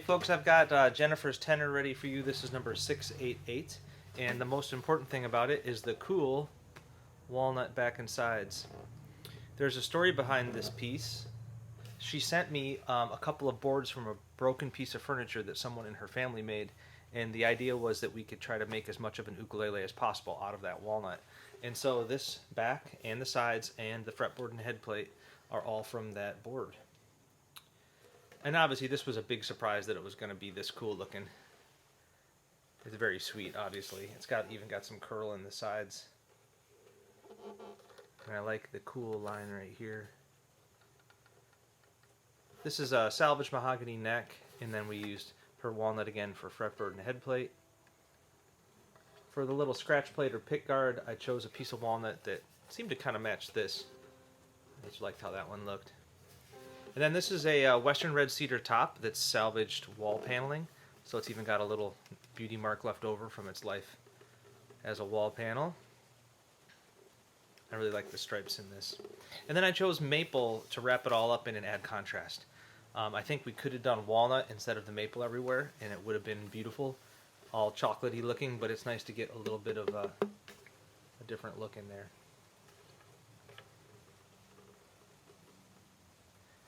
folks, I've got Jennifer's tenor ready for you. This is number 688, and the most important thing about it is the cool walnut back and sides. There's a story behind this piece. She sent me a couple of boards from a broken piece of furniture that someone in her family made, and the idea was that we could try to make as much of an ukulele as possible out of that walnut. And so this back and the sides and the fretboard and head plate are all from that board. And obviously this was a big surprise that it was going to be this cool looking. It's very sweet, obviously. It's even got some curl in the sides. And I like the cool line right here. This is a salvage mahogany neck, and then we used her walnut again for fretboard and head plate. For the little scratch plate or pick guard, I chose a piece of walnut that seemed to kind of match this. I just liked how that one looked. And then this is a Western red cedar top that's salvaged wall paneling. So it's even got a little beauty mark left over from its life as a wall panel. I really like the stripes in this. And then I chose maple to wrap it all up in and add contrast. I think we could have done walnut instead of the maple everywhere, and it would have been beautiful, all chocolatey looking, but it's nice to get a little bit of a different look in there.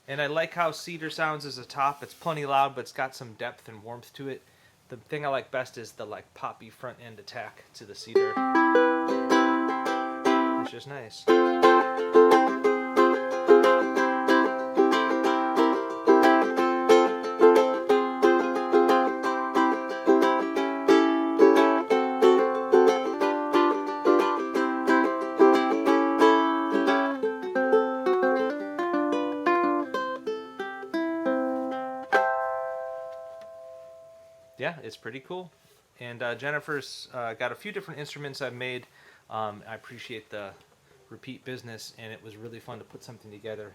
And I like how cedar sounds as a top. It's plenty loud, but it's got some depth and warmth to it. The thing I like best is the like poppy front end attack to the cedar. It's just nice. Yeah, it's pretty cool. And Jennifer's got a few different instruments I've made. I appreciate the repeat business, and it was really fun to put something together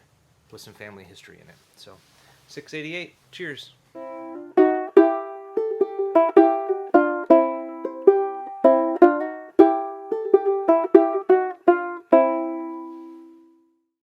with some family history in it. So, 688, cheers.